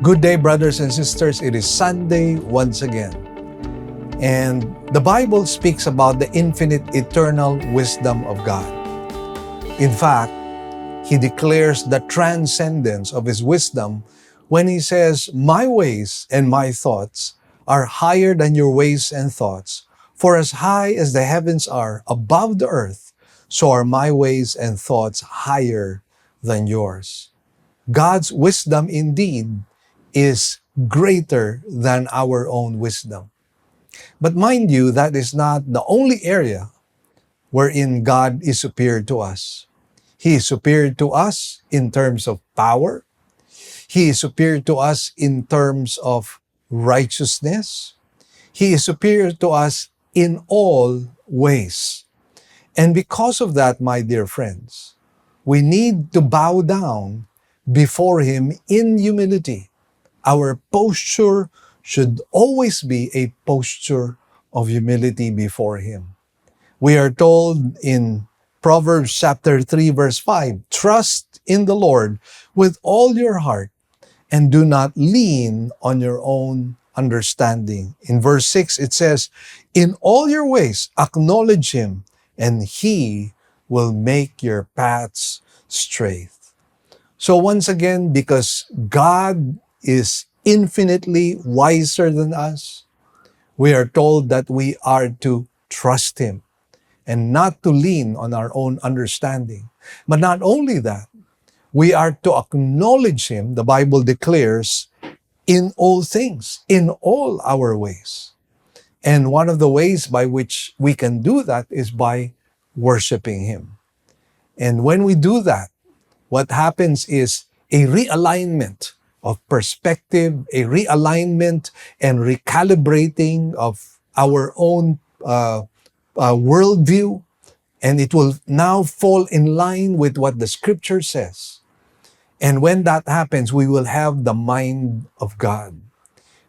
Good day, brothers and sisters. It is Sunday once again. And the Bible speaks about the infinite, eternal wisdom of God. In fact, He declares the transcendence of His wisdom when He says, "My ways and my thoughts are higher than your ways and thoughts. For as high as the heavens are above the earth, so are my ways and thoughts higher than yours." God's wisdom indeed is greater than our own wisdom. But mind you, that is not the only area wherein God is superior to us. He is superior to us in terms of power. He is superior to us in terms of righteousness. He is superior to us in all ways. And because of that, my dear friends, we need to bow down before Him in humility. Our posture should always be a posture of humility before Him. We are told in Proverbs chapter 3, verse 5, "Trust in the Lord with all your heart and do not lean on your own understanding." In verse 6, it says, "In all your ways acknowledge Him, and He will make your paths straight." So once again, because God is infinitely wiser than us, we are told that we are to trust Him and not to lean on our own understanding. But not only that, we are to acknowledge Him, the Bible declares, in all things, in all our ways. And one of the ways by which we can do that is by worshiping Him. And when we do that, what happens is a realignment of perspective, a realignment and recalibrating of our own worldview, and it will now fall in line with what the Scripture says. And when that happens, we will have the mind of God.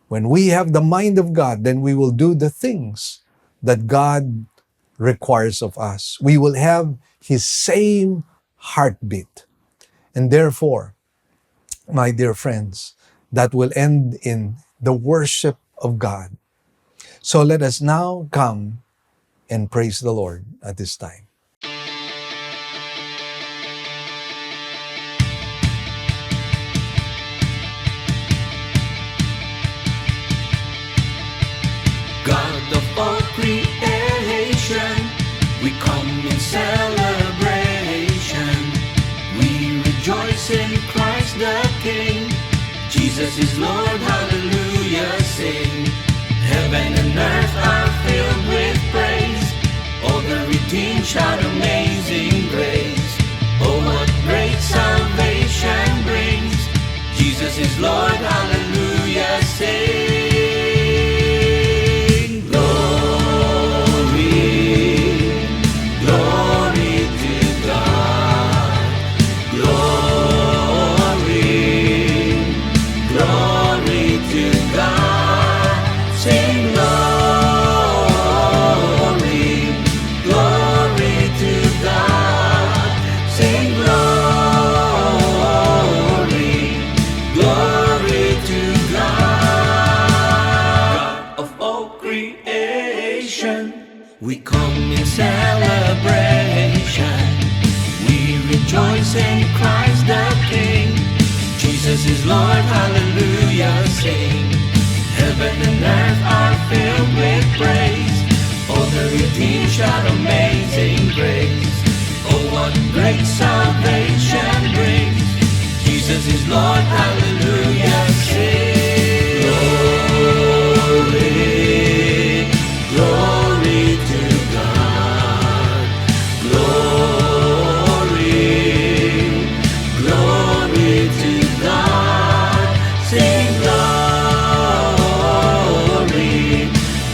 When we have the mind of God, then we will do the things that God requires of us. We will have His same heartbeat. And therefore, my dear friends, that will end in the worship of God. So let us now come and praise the Lord at this time. God of all creation, we come in celebration. We rejoice in Christ the King. Jesus is Lord, hallelujah, sing. Heaven and earth are filled with praise. All the redeemed shout amazing grace. Oh, what great salvation brings. Jesus is Lord, hallelujah, sing. We come in celebration. We rejoice in Christ the King. Jesus is Lord, hallelujah, sing. Heaven and earth are filled with praise. All the redeemed shout amazing grace. Oh, what great salvation brings. Jesus is Lord, hallelujah, sing. Glory, glory to God. Glory, glory to God. Sing glory,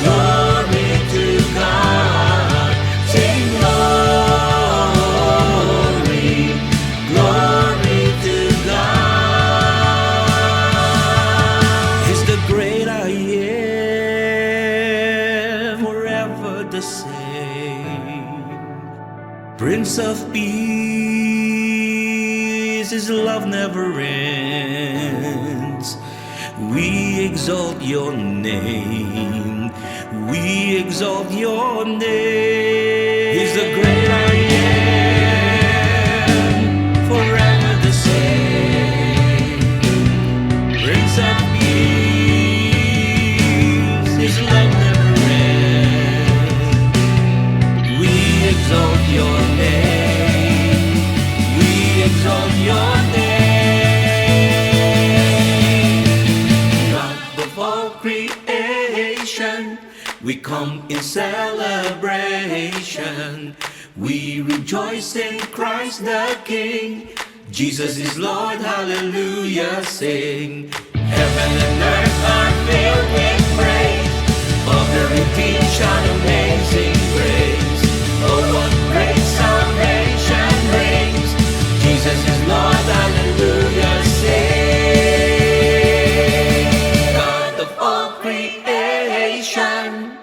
glory to God. Sing glory, glory to God. He's the great I am, forever the same. Prince of Peace, His love never ends. We exalt your name. We exalt your name. He's the great I am, forever the same. Prince of Peace, His love never ends. We exalt your name. We exalt your name. All creation, we come in celebration. We rejoice in Christ the King. Jesus is Lord, hallelujah, sing. Heaven and earth are filled with praise. Of the redeemed shout amazing grace. Oh, what great salvation brings. Jesus is Lord, hallelujah, sing. Creation.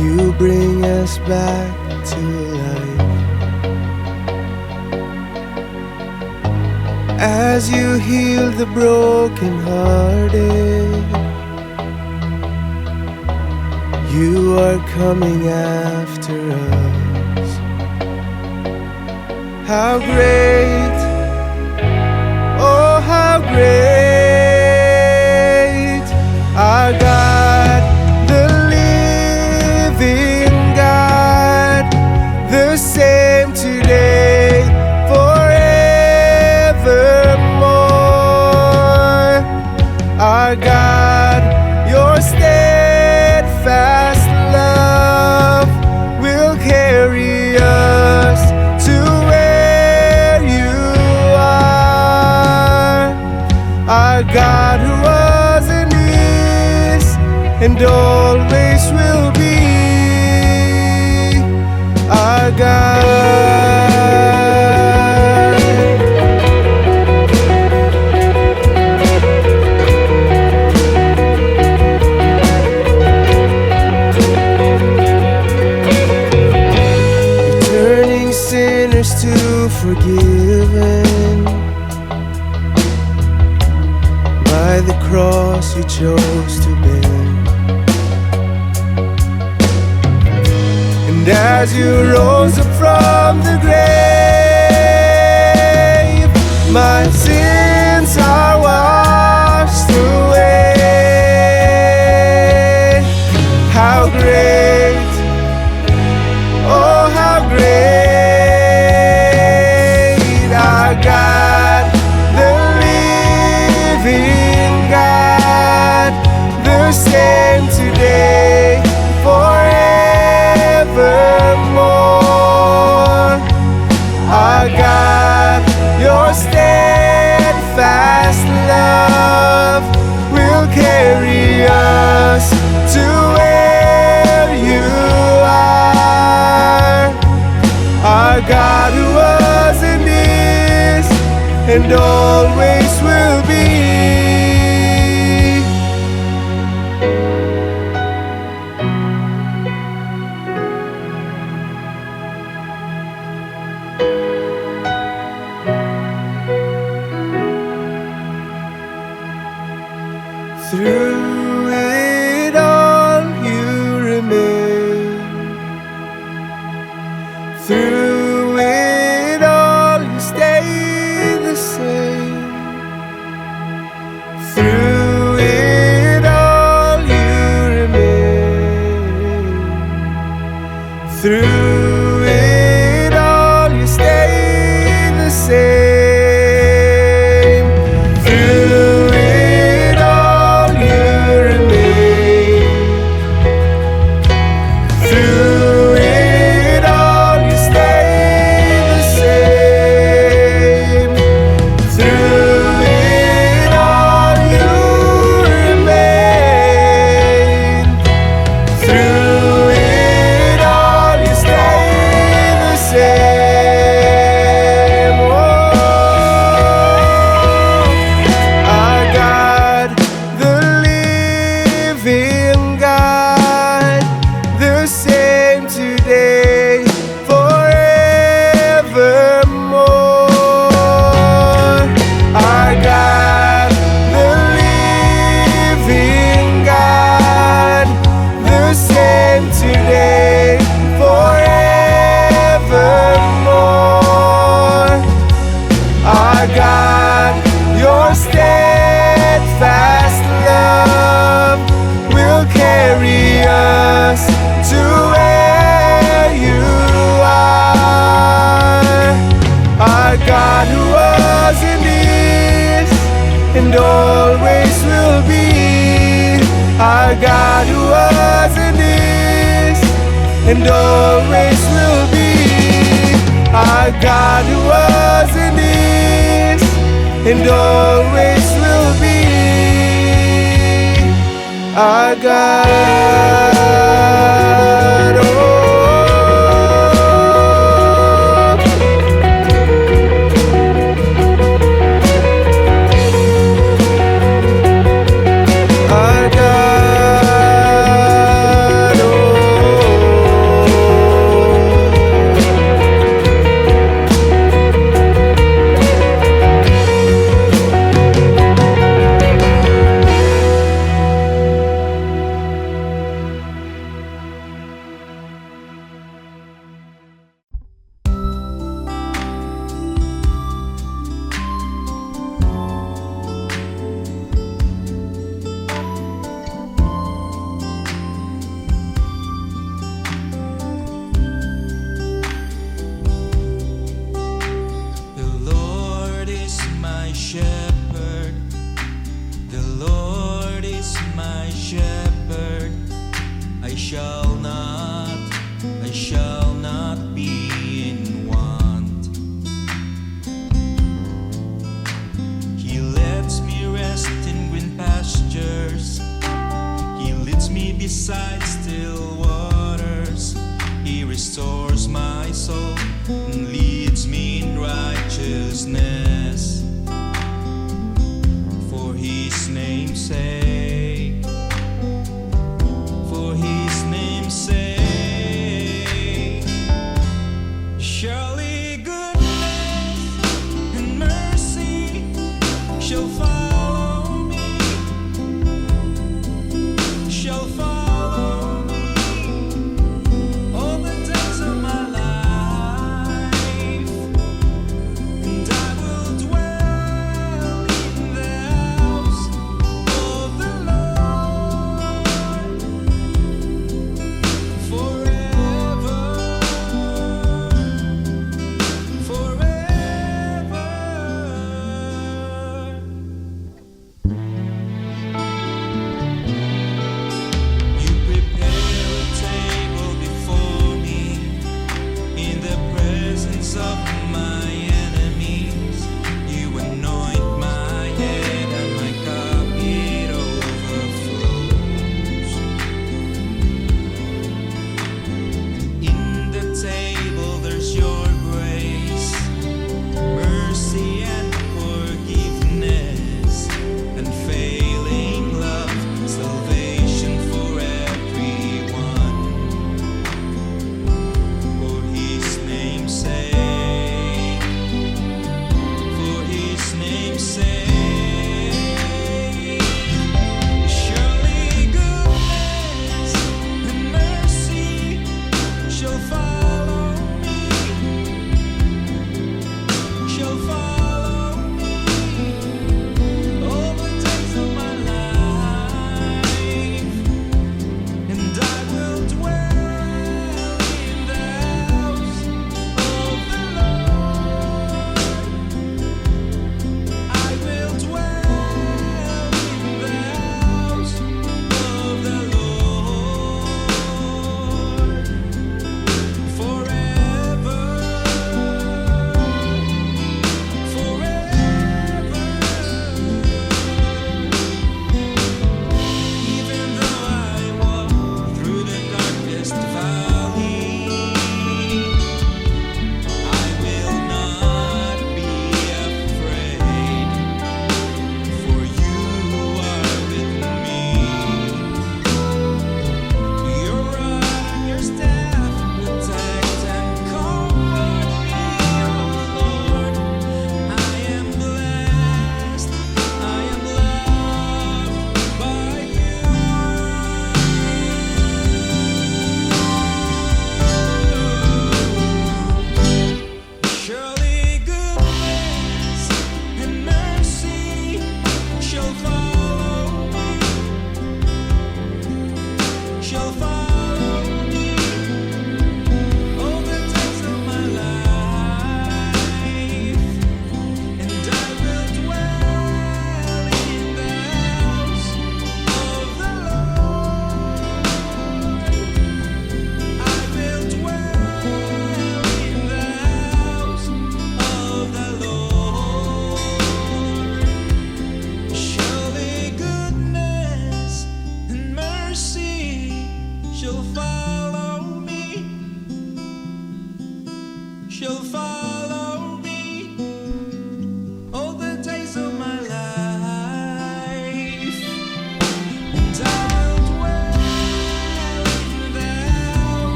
You bring us back to life. As you heal the brokenhearted, you are coming after us. How great, oh how great, our God, the living God, the same today, forevermore. Our God, your steadfast love will carry us to where you are. Our God who was and is and always will be. Our God. Turning sinners to forgiven. By the cross you chose to bear. And as you rose up from the grave, my sins are washed away. How great, oh how great, our God, the living God, the same today, forevermore. Our God, your steadfast love will carry us to where you are. Our God who was and is and always will be. Through it all you remain. Through it all you stay the same. Through it all you remain. Through it all you stay the same. Through it all you remain. Through it all you stay the same. Through it all you remain. Through it all you stay the same. Oh, our God, the living God, the same today, forevermore. Our God, the living God, the same today, forevermore. Our God, your steadfast love will carry us to where you are. Our God who was and is and always will be. Our God who was and is and always will be. Our God who was and is and always will be. Our God, oh. Our God, oh. I shall not be in want. He lets me rest in green pastures. He leads me beside still waters. He restores my soul and leads me in righteousness. For his name's sake, for his name's sake. Surely goodness and mercy shall follow me, shall follow me all the days of my life, and I will dwell in the house of the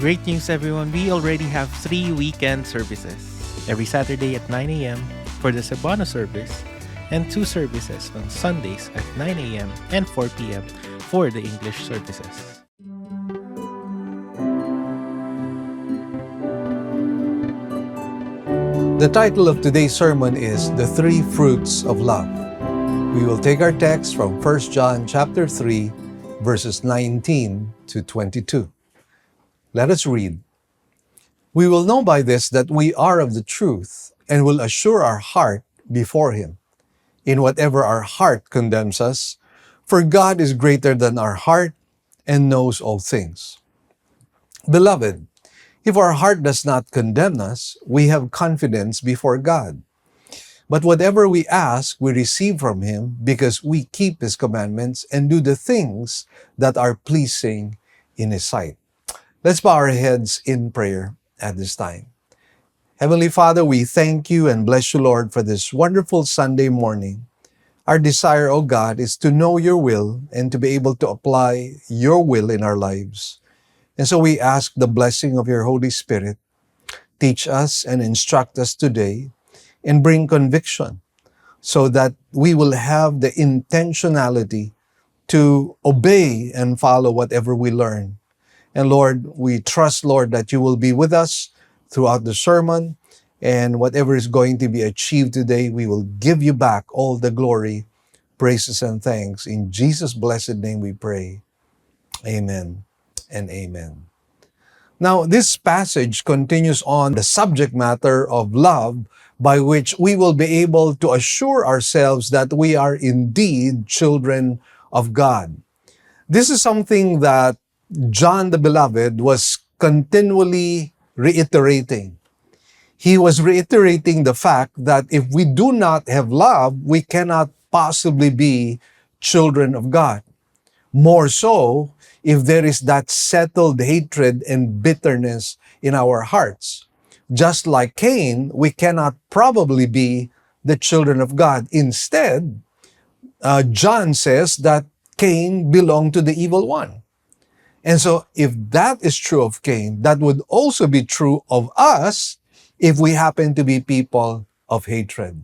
Great news, everyone. We already have 3 weekend services. Every Saturday at 9 a.m. for the Cebuano service, and 2 services on Sundays at 9 a.m. and 4 p.m. for the English services. The title of today's sermon is The Three Fruits of Love. We will take our text from 1 John chapter 3, verses 19 to 22. Let us read. We will know by this that we are of the truth and will assure our heart before Him. In whatever our heart condemns us, for God is greater than our heart and knows all things. Beloved, if our heart does not condemn us, we have confidence before God. But whatever we ask, we receive from Him because we keep His commandments and do the things that are pleasing in His sight. Let's bow our heads in prayer at this time. Heavenly Father, we thank You and bless You, Lord, for this wonderful Sunday morning. Our desire, O God, is to know Your will and to be able to apply Your will in our lives. And so we ask the blessing of Your Holy Spirit. Teach us and instruct us today and bring conviction so that we will have the intentionality to obey and follow whatever we learn. And Lord, we trust, Lord, that You will be with us throughout the sermon, and whatever is going to be achieved today, we will give You back all the glory, praises, and thanks. In Jesus' blessed name we pray. Amen and amen. Now, this passage continues on the subject matter of love, by which we will be able to assure ourselves that we are indeed children of God. This is something that John the Beloved was continually reiterating. He was reiterating the fact that if we do not have love, we cannot possibly be children of God. More so, if there is that settled hatred and bitterness in our hearts. Just like Cain, we cannot probably be the children of God. Instead, John says that Cain belonged to the evil one. And so if that is true of Cain, that would also be true of us if we happen to be people of hatred.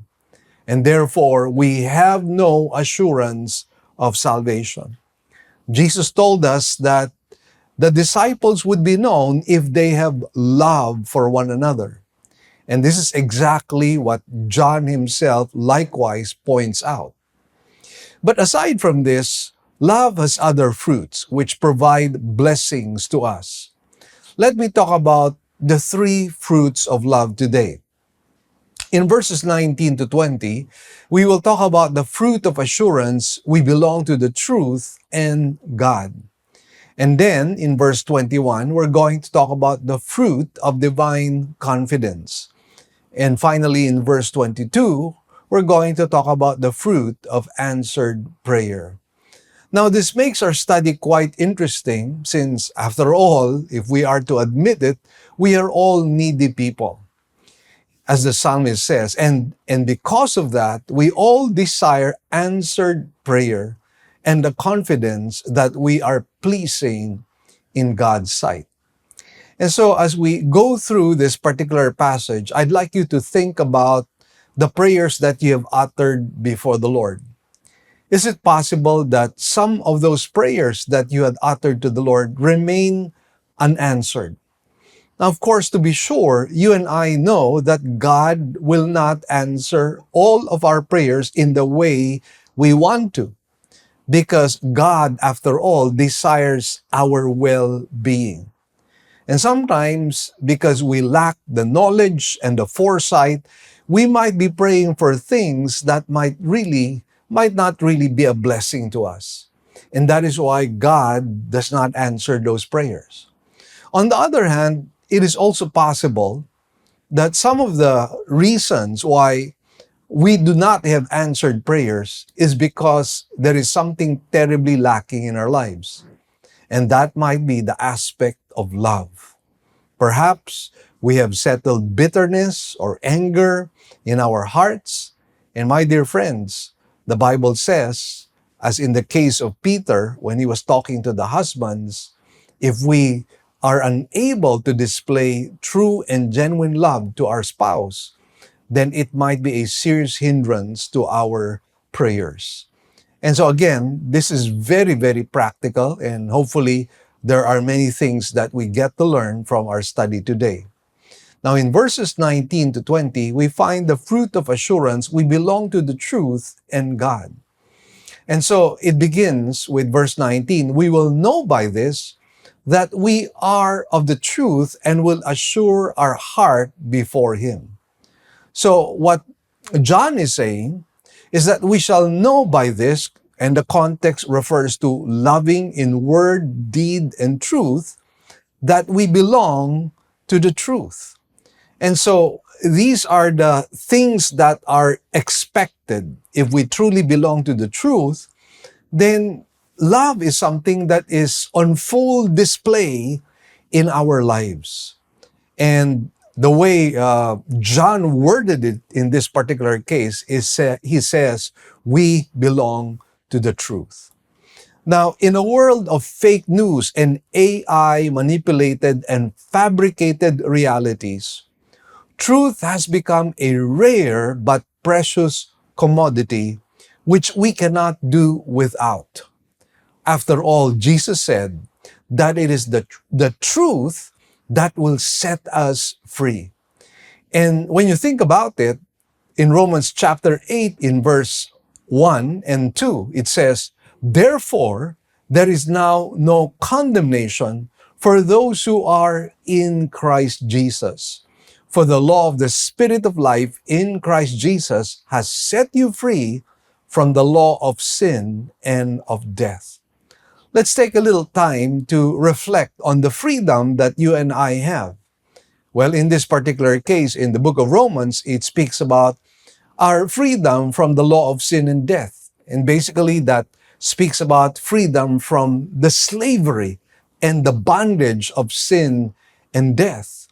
And therefore, we have no assurance of salvation. Jesus told us that the disciples would be known if they have love for one another. And this is exactly what John himself likewise points out. But aside from this, love has other fruits which provide blessings to us. Let me talk about the 3 fruits of love today. In verses 19 to 20, we will talk about the fruit of assurance we belong to the truth and God. And then in verse 21, we're going to talk about the fruit of divine confidence. And finally, in verse 22, we're going to talk about the fruit of answered prayer. Now, this makes our study quite interesting since, after all, if we are to admit it, we are all needy people. As the Psalmist says, and because of that, we all desire answered prayer and the confidence that we are pleasing in God's sight. And so as we go through this particular passage, I'd like you to think about the prayers that you have uttered before the Lord. Is it possible that some of those prayers that you had uttered to the Lord remain unanswered? Now, of course, to be sure, you and I know that God will not answer all of our prayers in the way we want to, because God, after all, desires our well-being. And sometimes, because we lack the knowledge and the foresight, we might be praying for things that might not really be a blessing to us. And that is why God does not answer those prayers. On the other hand, it is also possible that some of the reasons why we do not have answered prayers is because there is something terribly lacking in our lives. And that might be the aspect of love. Perhaps we have settled bitterness or anger in our hearts. And my dear friends, the Bible says, as in the case of Peter, when he was talking to the husbands, if we are unable to display true and genuine love to our spouse, then it might be a serious hindrance to our prayers. And so again, this is very, very practical, and hopefully there are many things that we get to learn from our study today. Now in verses 19 to 20, we find the fruit of assurance we belong to the truth and God. And so it begins with verse 19, we will know by this that we are of the truth and will assure our heart before Him. So what John is saying is that we shall know by this, and the context refers to loving in word, deed, and truth, that we belong to the truth. And so these are the things that are expected. If we truly belong to the truth, then love is something that is on full display in our lives. And the way John worded it in this particular case is he says, we belong to the truth. Now, in a world of fake news and AI manipulated and fabricated realities, truth has become a rare but precious commodity which we cannot do without. After all, Jesus said that it is the truth that will set us free. And when you think about it, in Romans chapter 8, in verse 1 and 2, it says, therefore, there is now no condemnation for those who are in Christ Jesus. For the law of the Spirit of life in Christ Jesus has set you free from the law of sin and of death. Let's take a little time to reflect on the freedom that you and I have. Well, in this particular case, in the book of Romans, it speaks about our freedom from the law of sin and death. And basically that speaks about freedom from the slavery and the bondage of sin and death.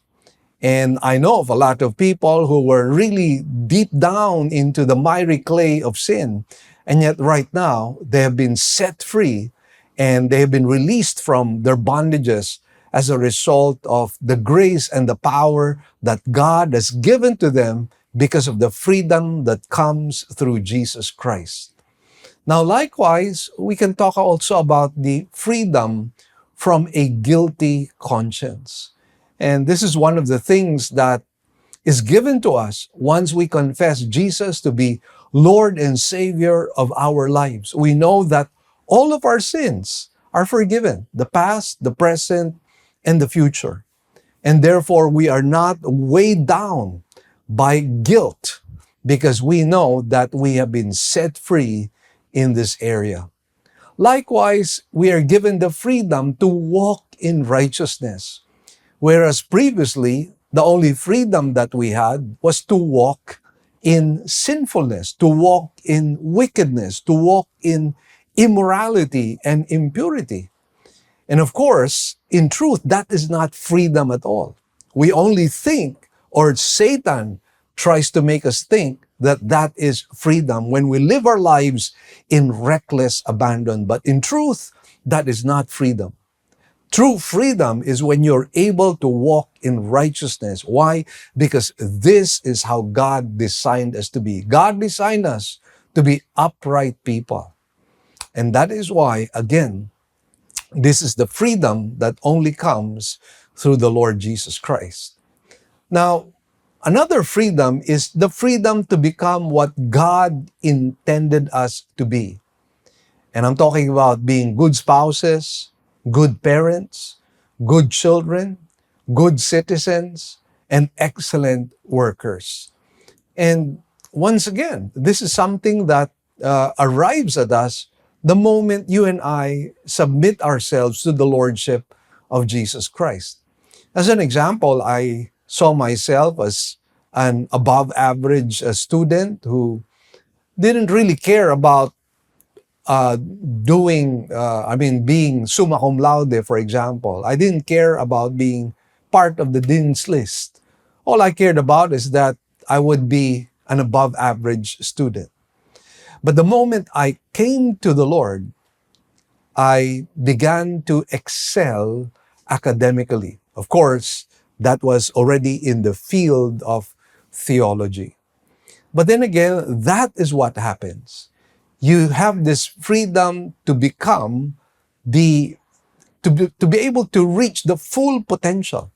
And I know of a lot of people who were really deep down into the miry clay of sin. And yet right now, they have been set free and they have been released from their bondages as a result of the grace and the power that God has given to them because of the freedom that comes through Jesus Christ. Now, likewise, we can talk also about the freedom from a guilty conscience. And this is one of the things that is given to us once we confess Jesus to be Lord and Savior of our lives. We know that all of our sins are forgiven, the past, the present, and the future. And therefore, we are not weighed down by guilt because we know that we have been set free in this area. Likewise, we are given the freedom to walk in righteousness. Whereas previously, the only freedom that we had was to walk in sinfulness, to walk in wickedness, to walk in immorality and impurity. And of course, in truth, that is not freedom at all. We only think, or Satan tries to make us think that that is freedom when we live our lives in reckless abandon. But in truth, that is not freedom. True freedom is when you're able to walk in righteousness. Why? Because this is how God designed us to be. God designed us to be upright people. And that is why, again, this is the freedom that only comes through the Lord Jesus Christ. Now, another freedom is the freedom to become what God intended us to be. And I'm talking about being good spouses, good parents, good children, good citizens, and excellent workers. And once again, this is something that arrives at us the moment you and I submit ourselves to the Lordship of Jesus Christ. As an example, I saw myself as an above average student who didn't really care about being summa cum laude, for example. I didn't care about being part of the dean's list. All I cared about is that I would be an above average student. But the moment I came to the Lord, I began to excel academically. Of course, that was already in the field of theology. But then again, that is what happens. You have this freedom to become to be able to reach the full potential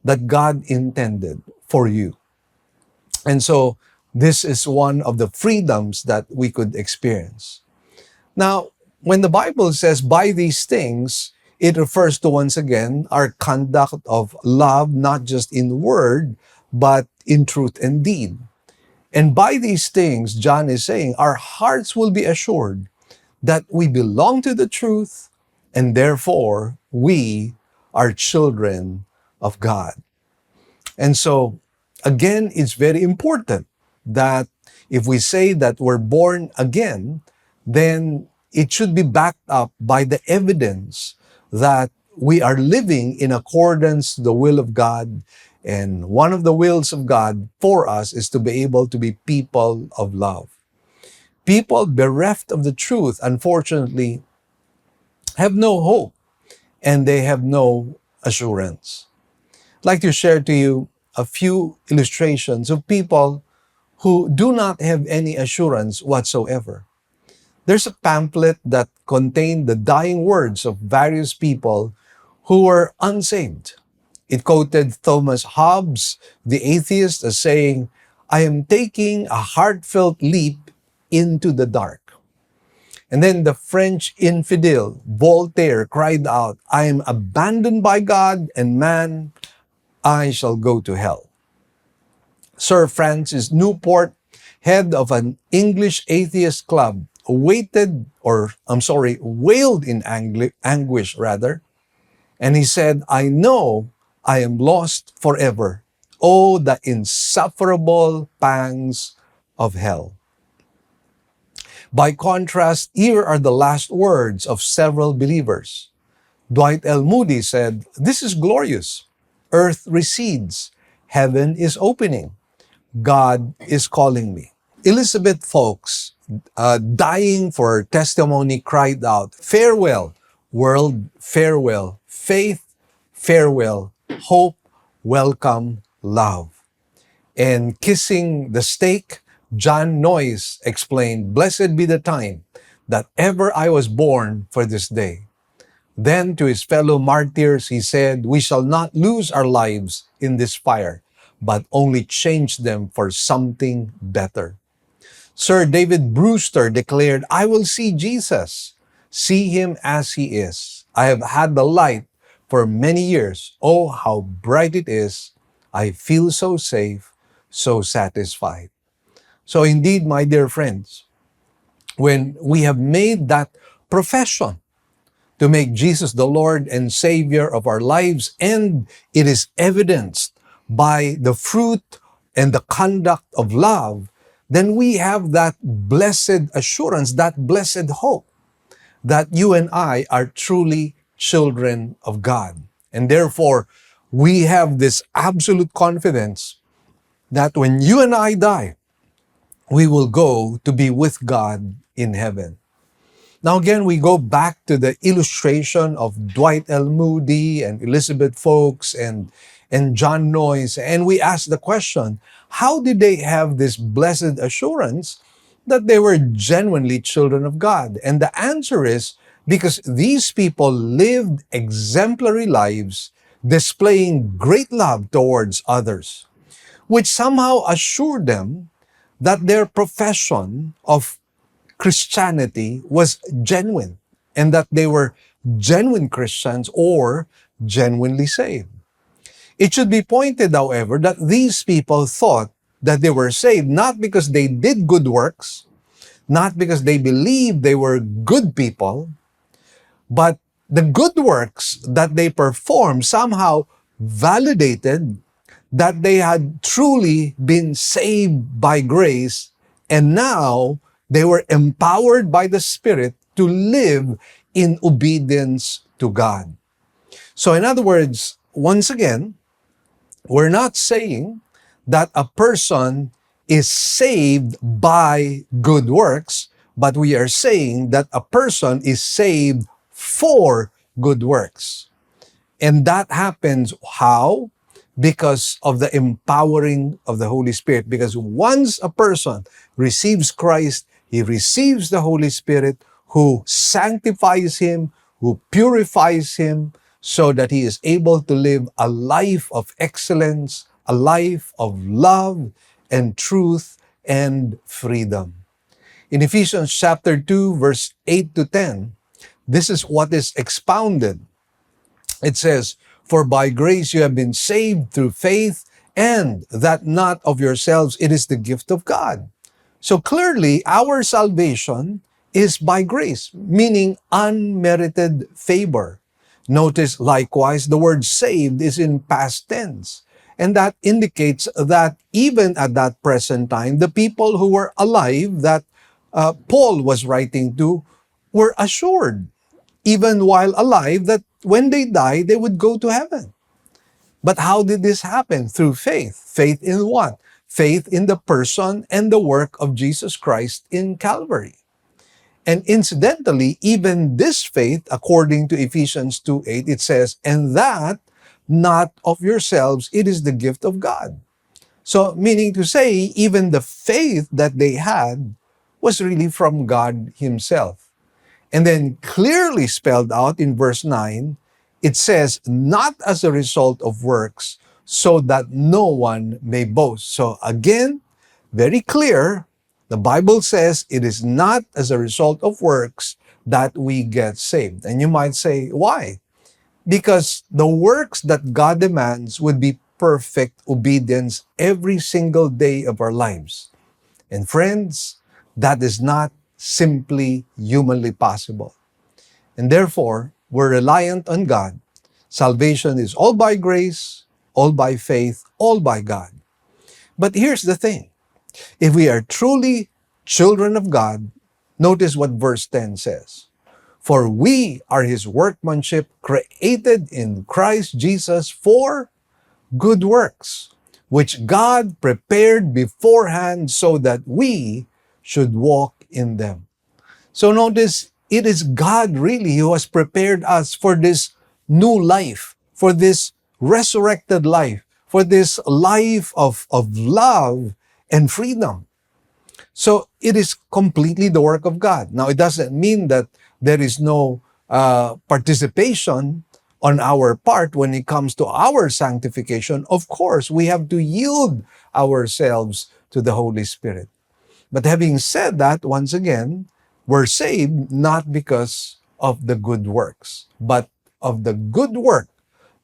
that God intended for you. And so this is one of the freedoms that we could experience. Now, when the Bible says by these things, it refers to once again our conduct of love, not just in word, but in truth and deed. And by these things, John is saying, our hearts will be assured that we belong to the truth, and therefore we are children of God. And so, again, it's very important that if we say that we're born again, then it should be backed up by the evidence that we are living in accordance to the will of God. And one of the wills of God for us is to be able to be people of love. People bereft of the truth, unfortunately, have no hope and they have no assurance. I'd like to share to you a few illustrations of people who do not have any assurance whatsoever. There's a pamphlet that contained the dying words of various people who were unsaved. It quoted Thomas Hobbes, the atheist, as saying, "I am taking a heartfelt leap into the dark." And then the French infidel, Voltaire, cried out, "I am abandoned by God and man, I shall go to hell." Sir Francis Newport, head of an English atheist club, wailed in anguish, and he said, "I know I am lost forever. Oh, the insufferable pangs of hell." By contrast, here are the last words of several believers. Dwight L. Moody said, "This is glorious. Earth recedes. Heaven is opening. God is calling me." Elizabeth Folks, dying for her testimony, cried out, "Farewell, world, farewell. Faith, farewell. Hope, welcome, love." And kissing the stake, John Noyes explained, "Blessed be the time that ever I was born for this day." Then to his fellow martyrs, he said, "We shall not lose our lives in this fire, but only change them for something better." Sir David Brewster declared, "I will see Jesus, see him as he is. I have had the light for many years. Oh, how bright it is. I feel so safe, so satisfied." So indeed, my dear friends, when we have made that profession to make Jesus the Lord and Savior of our lives, and it is evidenced by the fruit and the conduct of love, then we have that blessed assurance, that blessed hope that you and I are truly children of God. And therefore, we have this absolute confidence that when you and I die, we will go to be with God in heaven. Now again, we go back to the illustration of Dwight L. Moody and Elizabeth Folks and John Noyes, and we ask the question, how did they have this blessed assurance that they were genuinely children of God? And the answer is because these people lived exemplary lives, displaying great love towards others, which somehow assured them that their profession of Christianity was genuine and that they were genuine Christians or genuinely saved. It should be pointed, however, that these people thought that they were saved not because they did good works, not because they believed they were good people, but the good works that they performed somehow validated that they had truly been saved by grace, and now they were empowered by the Spirit to live in obedience to God. So in other words, once again, we're not saying that a person is saved by good works, but we are saying that a person is saved for good works. And that happens how? Because of the empowering of the Holy Spirit. Because once a person receives Christ, he receives the Holy Spirit who sanctifies him, who purifies him, so that he is able to live a life of excellence, a life of love and truth and freedom. In Ephesians chapter 2, verse 8 to 10, this is what is expounded. It says, "For by grace you have been saved through faith, and that not of yourselves, it is the gift of God." So clearly, our salvation is by grace, meaning unmerited favor. Notice likewise, the word saved is in past tense. And that indicates that even at that present time, the people who were alive that Paul was writing to were assured, even while alive, that when they die, they would go to heaven. But how did this happen? Through faith. Faith in what? Faith in the person and the work of Jesus Christ in Calvary. And incidentally, even this faith, according to Ephesians 2:8, it says, "And that not of yourselves, it is the gift of God." So, meaning to say, even the faith that they had was really from God Himself. And then clearly spelled out in verse 9, it says, "Not as a result of works, so that no one may boast." So again, very clear, the Bible says it is not as a result of works that we get saved. And you might say, why? Because the works that God demands would be perfect obedience every single day of our lives. And friends, that is not simply humanly possible. And therefore, we're reliant on God. Salvation is all by grace, all by faith, all by God. But here's the thing. If we are truly children of God, notice what verse 10 says. "For we are His workmanship, created in Christ Jesus for good works, which God prepared beforehand so that we should walk in them." So notice, it is God really who has prepared us for this new life, for this resurrected life, for this life of love and freedom. So it is completely the work of God. Now, it doesn't mean that there is no participation on our part when it comes to our sanctification. Of course, we have to yield ourselves to the Holy Spirit. But having said that, once again, we're saved not because of the good works, but of the good work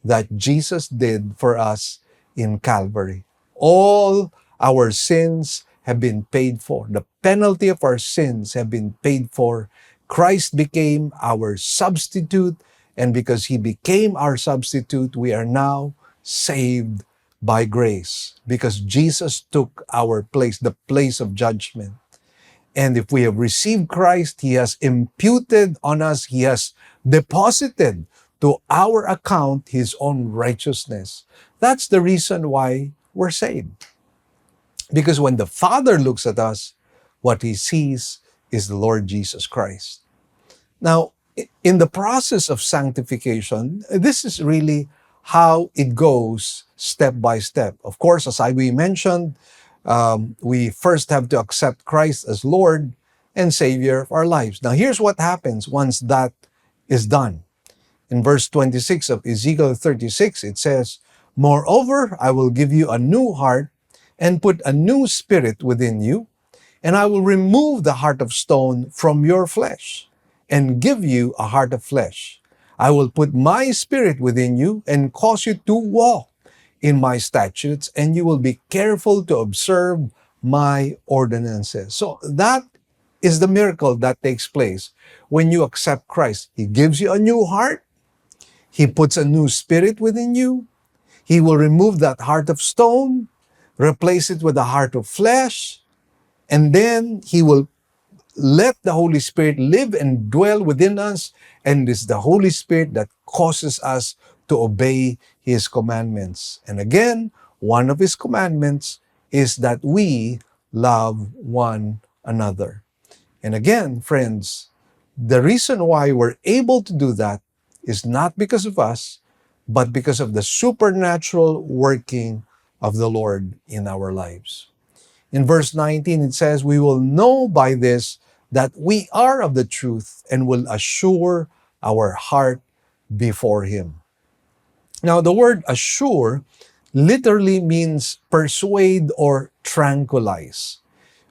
that Jesus did for us in Calvary. All our sins have been paid for. The penalty of our sins have been paid for. Christ became our substitute, and because He became our substitute, we are now saved by grace, because Jesus took our place, the place of judgment. And if we have received Christ, He has imputed on us, He has deposited to our account His own righteousness. That's the reason why we're saved. Because when the Father looks at us, what He sees is the Lord Jesus Christ. Now, in the process of sanctification, this is really how it goes step by step. Of course, as we mentioned, we first have to accept Christ as Lord and Savior of our lives. Now, here's what happens once that is done. In verse 26 of Ezekiel 36, it says, "Moreover, I will give you a new heart and put a new spirit within you, and I will remove the heart of stone from your flesh and give you a heart of flesh. I will put my spirit within you and cause you to walk in my statutes, and you will be careful to observe my ordinances." So that is the miracle that takes place when you accept Christ. He gives you a new heart. He puts a new spirit within you. He will remove that heart of stone, replace it with a heart of flesh, and then He will let the Holy Spirit live and dwell within us, and it's the Holy Spirit that causes us to obey His commandments. And again, one of His commandments is that we love one another. And again, friends, the reason why we're able to do that is not because of us, but because of the supernatural working of the Lord in our lives. In verse 19, it says, we will know by this that we are of the truth and will assure our heart before Him. Now, the word assure literally means persuade or tranquilize.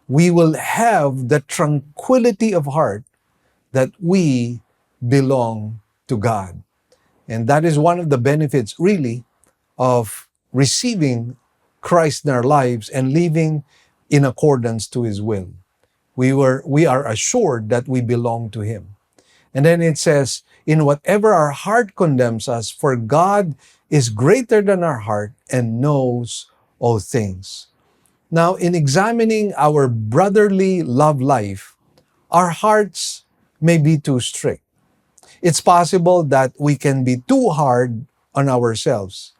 We will have the tranquility of heart that we belong to God. And that is one of the benefits, really, of receiving Christ in our lives and living in accordance to His will. We are assured that we belong to Him. And then it says, in whatever our heart condemns us, for God is greater than our heart and knows all things. Now, in examining our brotherly love life, our hearts may be too strict. It's possible that we can be too hard on ourselves.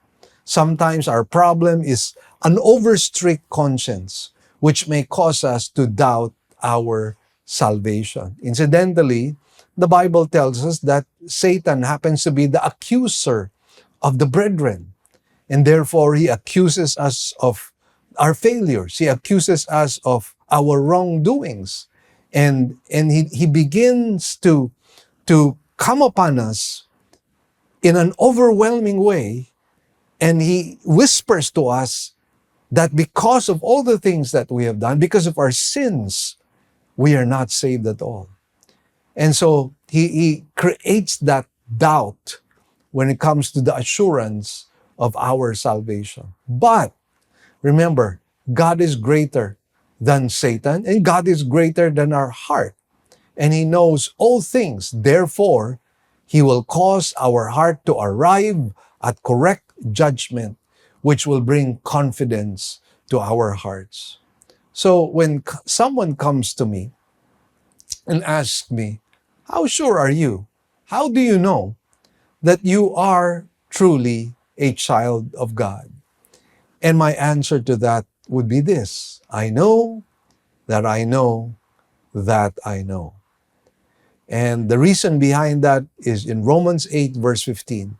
Sometimes our problem is an over-strict conscience, which may cause us to doubt our salvation. Incidentally, the Bible tells us that Satan happens to be the accuser of the brethren, and therefore he accuses us of our failures. He accuses us of our wrongdoings. And he begins to come upon us in an overwhelming way, and he whispers to us that because of all the things that we have done, because of our sins, we are not saved at all. And so he creates that doubt when it comes to the assurance of our salvation. But remember, God is greater than Satan, and God is greater than our heart. And He knows all things. Therefore, He will cause our heart to arrive at correct judgment, which will bring confidence to our hearts. So when someone comes to me and asks me, how sure are you? How do you know that you are truly a child of God? And my answer to that would be this: I know that I know that I know. And the reason behind that is in Romans 8, verse 15.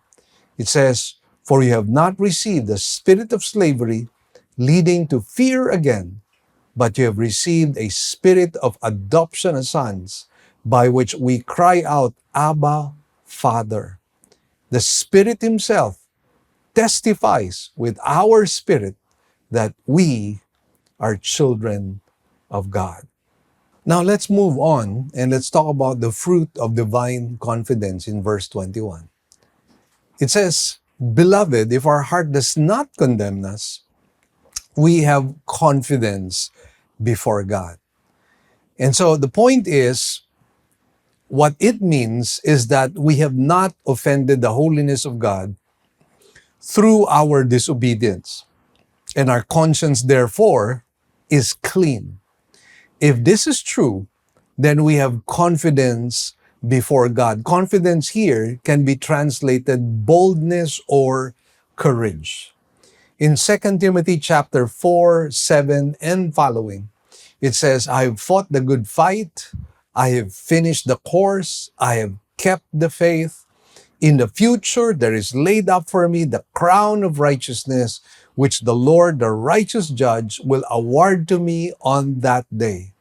It says, for you have not received the spirit of slavery leading to fear again, but you have received a spirit of adoption as sons, by which we cry out, Abba, Father. The Spirit Himself testifies with our spirit that we are children of God. Now let's move on and let's talk about the fruit of divine confidence in verse 21. It says, beloved, if our heart does not condemn us, we have confidence before God. And so the point is, what it means is that we have not offended the holiness of God through our disobedience. And our conscience, therefore, is clean. If this is true, then we have confidence before God. Confidence here can be translated boldness or courage. In 2 Timothy chapter 4, 7, and following, it says, I have fought the good fight, I have finished the course, I have kept the faith. In the future, there is laid up for me the crown of righteousness, which the Lord, the righteous judge, will award to me on that day.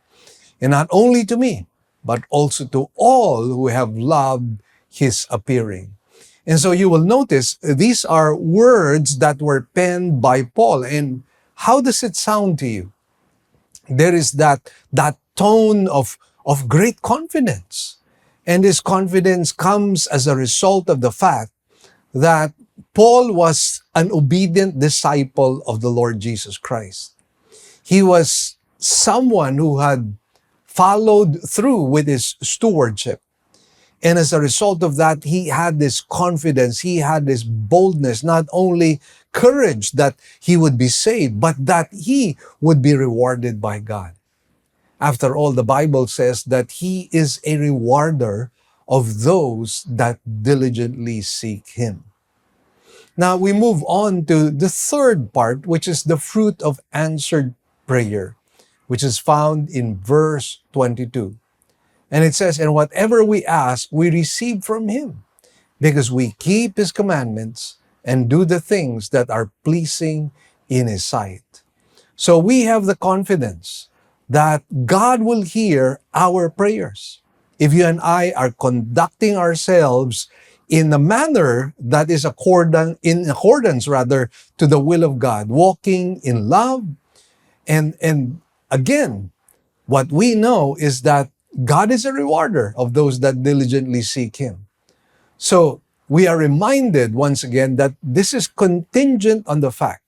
And not only to me, but also to all who have loved His appearing. And so you will notice these are words that were penned by Paul. And how does it sound to you? There is that tone of great confidence. And this confidence comes as a result of the fact that Paul was an obedient disciple of the Lord Jesus Christ. He was someone who had followed through with his stewardship. And as a result of that, he had this confidence, he had this boldness, not only courage that he would be saved, but that he would be rewarded by God. After all, the Bible says that He is a rewarder of those that diligently seek Him. Now we move on to the third part, which is the fruit of answered prayer, which is found in verse 22. And it says, and whatever we ask, we receive from Him, because we keep His commandments and do the things that are pleasing in His sight. So we have the confidence that God will hear our prayers. If you and I are conducting ourselves in a manner that is in accordance rather to the will of God, walking in love, and again, what we know is that God is a rewarder of those that diligently seek Him. So we are reminded once again that this is contingent on the fact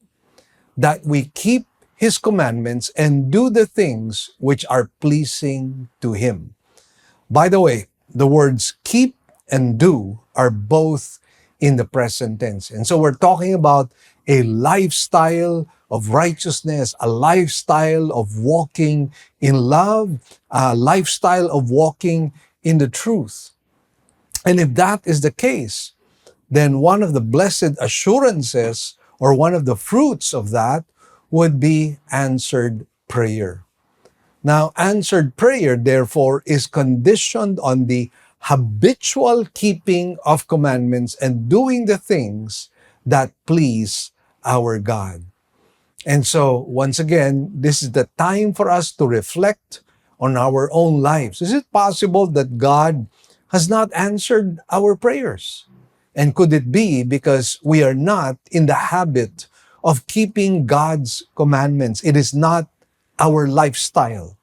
that we keep His commandments and do the things which are pleasing to Him. By the way, the words keep and do are both in the present tense. And so we're talking about a lifestyle of righteousness, a lifestyle of walking in love, a lifestyle of walking in the truth. And if that is the case, then one of the blessed assurances or one of the fruits of that would be answered prayer. Now, answered prayer, therefore, is conditioned on the habitual keeping of commandments and doing the things that please our God. And so, once again, this is the time for us to reflect on our own lives. Is it possible that God has not answered our prayers? And could it be because we are not in the habit of keeping God's commandments? It is not our lifestyle.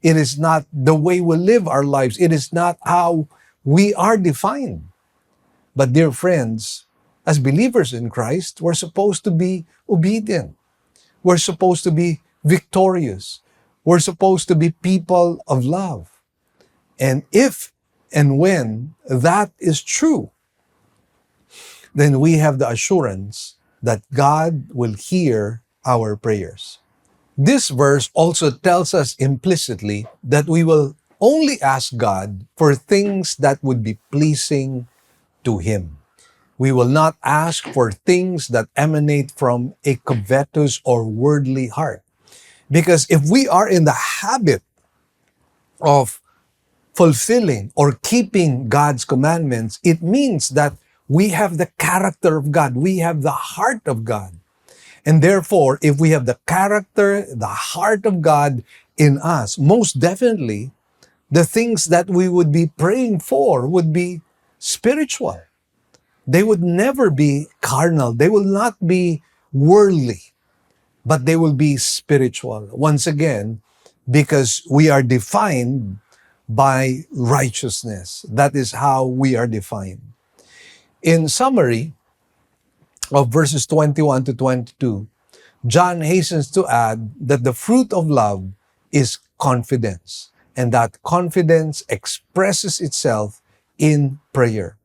It is not the way we live our lives. It is not how we are defined. But dear friends, as believers in Christ, we're supposed to be obedient. We're supposed to be victorious. We're supposed to be people of love. And if and when that is true, then we have the assurance that God will hear our prayers. This verse also tells us implicitly that we will only ask God for things that would be pleasing to Him. We will not ask for things that emanate from a covetous or worldly heart. Because if we are in the habit of fulfilling or keeping God's commandments, it means that we have the character of God. We have the heart of God. And therefore, if we have the character, the heart of God in us, most definitely, the things that we would be praying for would be spiritual. They would never be carnal. They will not be worldly, but they will be spiritual. Once again, because we are defined by righteousness. That is how we are defined. In summary of verses 21 to 22, John hastens to add that the fruit of love is confidence, and that confidence expresses itself in prayer.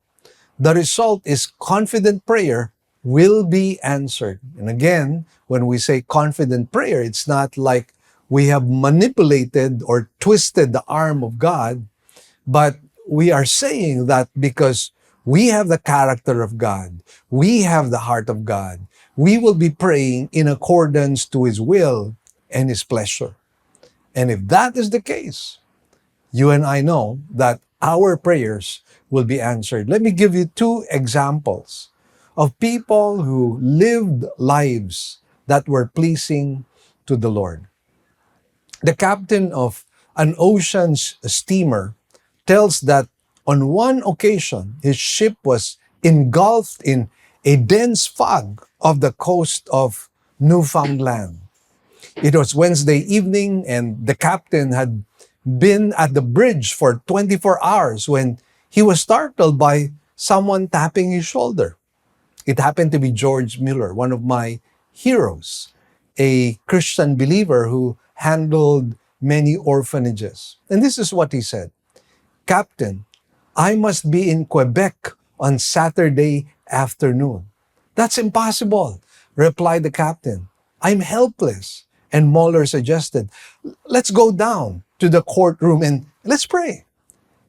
The result is confident prayer will be answered. And again, when we say confident prayer, it's not like we have manipulated or twisted the arm of God, but we are saying that because we have the character of God, we have the heart of God, we will be praying in accordance to His will and His pleasure. And if that is the case, you and I know that our prayers will be answered. Let me give you two examples of people who lived lives that were pleasing to the Lord. The captain of an ocean's steamer tells that on one occasion, his ship was engulfed in a dense fog off the coast of Newfoundland. It was Wednesday evening, and the captain had been at the bridge for 24 hours when he was startled by someone tapping his shoulder. It happened to be George Miller, one of my heroes, a Christian believer who handled many orphanages. And this is what he said: "Captain, I must be in Quebec on Saturday afternoon." "That's impossible," replied the captain. "I'm helpless." And Muller suggested, "Let's go down to the courtroom and let's pray."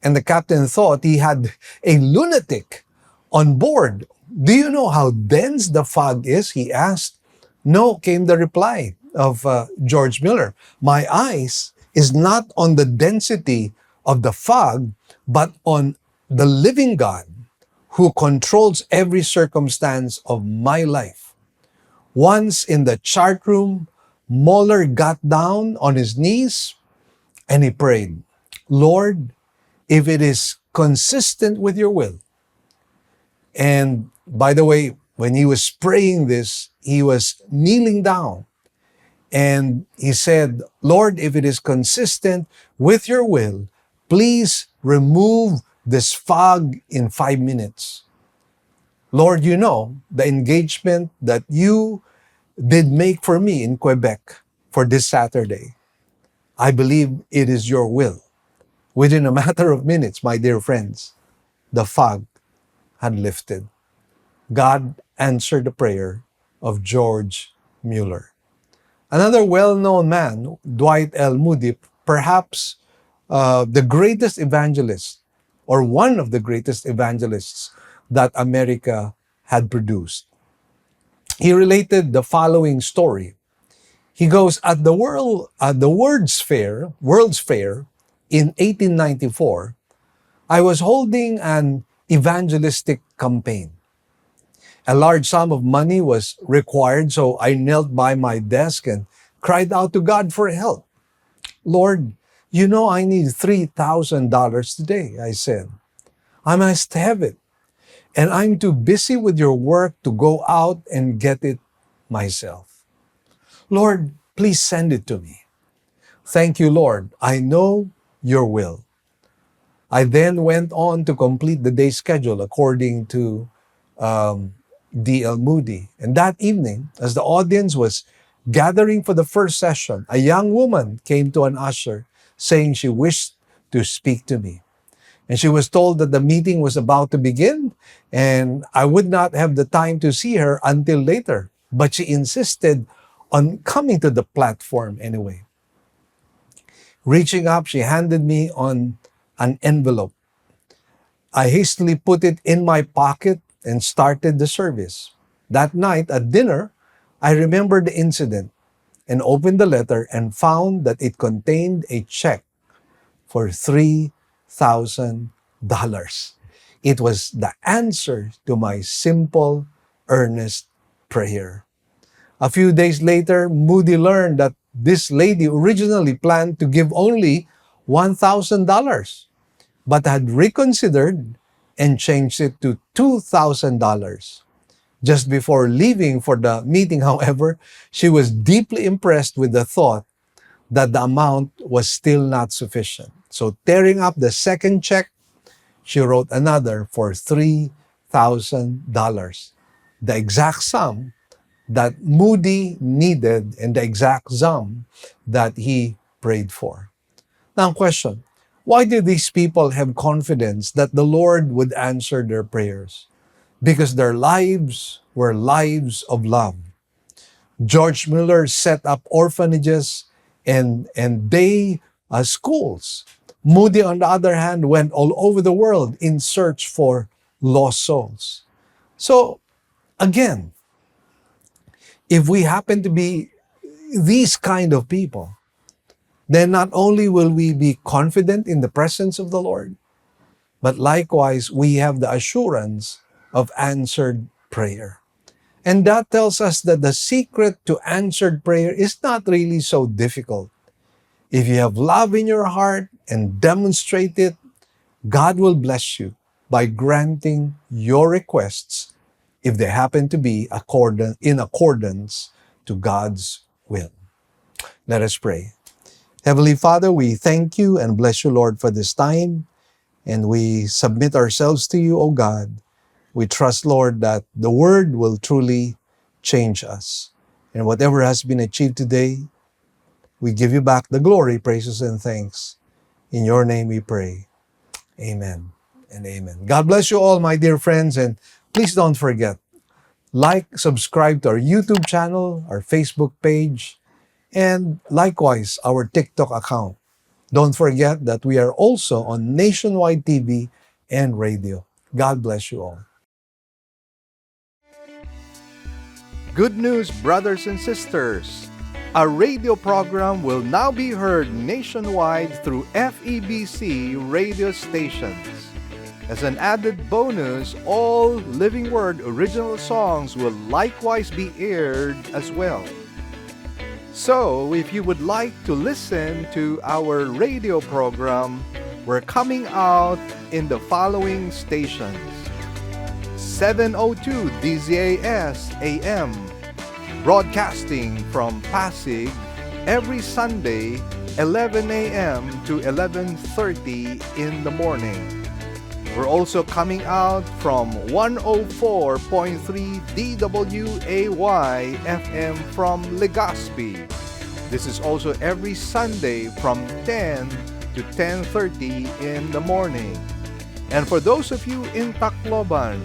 And the captain thought he had a lunatic on board. "Do you know how dense the fog is?" he asked. "No," came the reply of George Miller. "My eyes is not on the density of the fog, but on the living God who controls every circumstance of my life. Once in the chart room, Mueller got down on his knees and he prayed, Lord, if it is consistent with your will. And by the way, when he was praying this, he was kneeling down and he said, Lord, if it is consistent with your will, please remove this fog in 5 minutes. Lord, you know the engagement that you did make for me in Quebec for this Saturday. I believe it is your will. Within a matter of minutes, my dear friends, the fog had lifted. God answered the prayer of George Mueller. Another well-known man, Dwight L. Moody, perhaps the greatest evangelist or one of the greatest evangelists that America had produced. He related the following story. He goes, at the World's Fair in 1894, I was holding an evangelistic campaign. A large sum of money was required, so I knelt by my desk and cried out to God for help. Lord, you know I need $3,000 today, I said. I must have it, and I'm too busy with your work to go out and get it myself. Lord, please send it to me. Thank you, Lord. I know your will. I then went on to complete the day's schedule according to D.L. Moody. And that evening, as the audience was gathering for the first session, a young woman came to an usher saying she wished to speak to me. And she was told that the meeting was about to begin and I would not have the time to see her until later. But she insisted on coming to the platform anyway. Reaching up, she handed me on an envelope. I hastily put it in my pocket and started the service. That night at dinner, I remembered the incident and opened the letter and found that it contained a check for $3,000. It was the answer to my simple, earnest prayer. A few days later, Moody learned that this lady originally planned to give only $1,000, but had reconsidered and changed it to $2,000. Just before leaving for the meeting, however, she was deeply impressed with the thought that the amount was still not sufficient. So tearing up the second check, she wrote another for $3,000, the exact sum that Moody needed and the exact sum that he prayed for. Now, question, why did these people have confidence that the Lord would answer their prayers? Because their lives were lives of love. George Mueller set up orphanages and day schools. Moody, on the other hand, went all over the world in search for lost souls. So, again, if we happen to be these kind of people, then not only will we be confident in the presence of the Lord, but likewise, we have the assurance of answered prayer. And that tells us that the secret to answered prayer is not really so difficult. If you have love in your heart and demonstrate it, God will bless you by granting your requests if they happen to be in accordance to God's will. Let us pray. Heavenly Father, we thank you and bless you, Lord, for this time. And we submit ourselves to you, O God. We trust, Lord, that the word will truly change us. And whatever has been achieved today, we give you back the glory, praises, and thanks. In your name we pray. Amen and amen. God bless you all, my dear friends. And please don't forget, subscribe to our YouTube channel, our Facebook page, and likewise, our TikTok account. Don't forget that we are also on nationwide TV and radio. God bless you all. Good news, brothers and sisters! Our radio program will now be heard nationwide through FEBC radio stations. As an added bonus, all Living Word original songs will likewise be aired as well. So, if you would like to listen to our radio program, we're coming out in the following stations: 702 DZAS AM, broadcasting from Pasig every Sunday, 11 a.m. to 11:30 in the morning. We're also coming out from 104.3 DWAY FM from Legazpi. This is also every Sunday from 10 to 10:30 in the morning. And for those of you in Tacloban,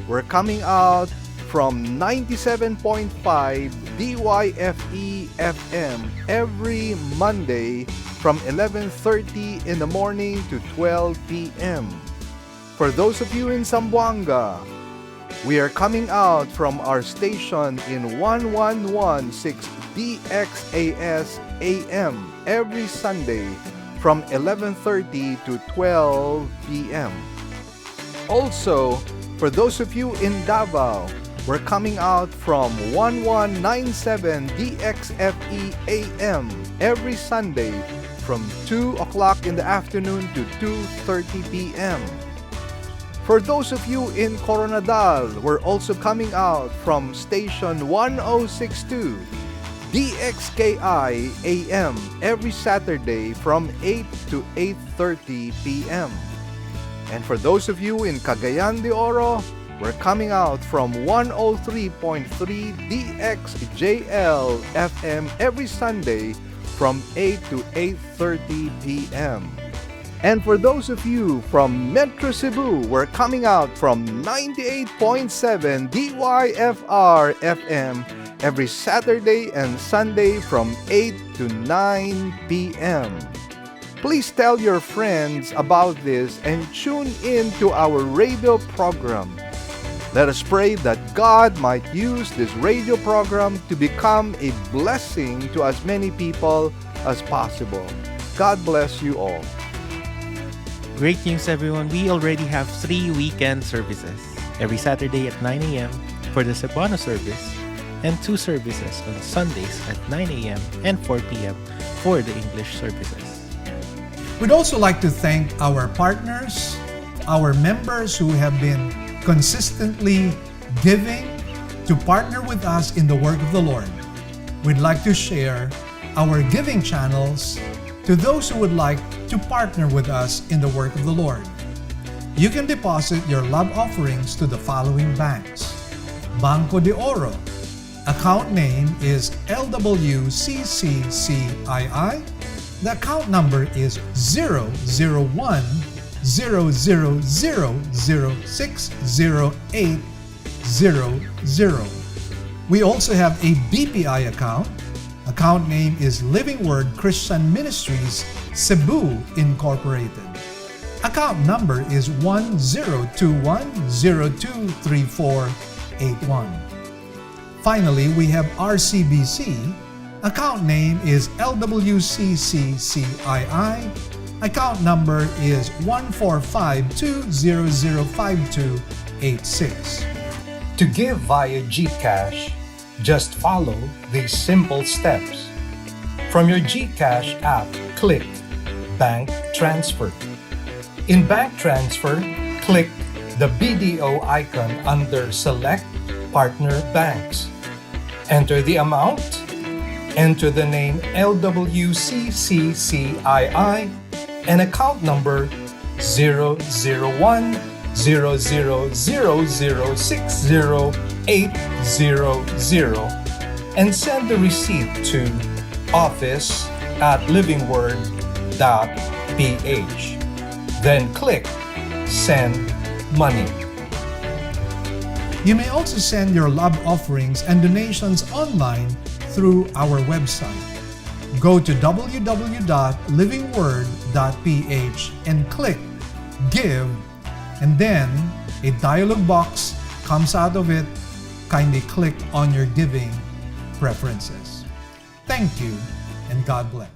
we're coming out from 97.5 DYFE FM every Monday from 11:30 in the morning to 12 p.m. For those of you in Zamboanga, we are coming out from our station in 1116 DXAS AM every Sunday from 11:30 to 12 p.m. Also, for those of you in Davao, we're coming out from 1197 DXFE AM every Sunday from 2 o'clock in the afternoon to 2:30 p.m. For those of you in Coronadal, we're also coming out from station 1062 DXKI AM every Saturday from 8 to 8:30 p.m. And for those of you in Cagayan de Oro, we're coming out from 103.3 DXJL FM every Sunday from 8 to 8:30 p.m. And for those of you from Metro Cebu, we're coming out from 98.7 DYFR FM every Saturday and Sunday from 8 to 9 p.m. Please tell your friends about this and tune in to our radio program. Let us pray that God might use this radio program to become a blessing to as many people as possible. God bless you all. Great news, everyone. We already have 3 weekend services every Saturday at 9 a.m. for the Cebuano service and 2 services on Sundays at 9 a.m. and 4 p.m. for the English services. We'd also like to thank our partners, our members who have been consistently giving to partner with us in the work of the Lord. We'd like to share our giving channels to those who would like to partner with us in the work of the Lord. You can deposit your love offerings to the following banks: Banco de Oro. Account name is LWCCCII. The account number is 00100060800. We also have a BPI account. Account name is Living Word Christian Ministries, Cebu Incorporated. Account number is 1021023481. Finally, we have RCBC. Account name is LWCCCII. Account number is 14520052886. To give via GCash, just follow these simple steps. From your GCash app, click Bank Transfer. In Bank Transfer, click the BDO icon under Select Partner Banks. Enter the amount. Enter the name LWCCCII and account number 0010000600800 and send the receipt to office@livingword.ph. Then click Send Money. You may also send your love offerings and donations online through our website. Go to www.livingword.ph and click Give, and then a dialog box comes out of it. Kindly click on your giving preferences. Thank you, and God bless.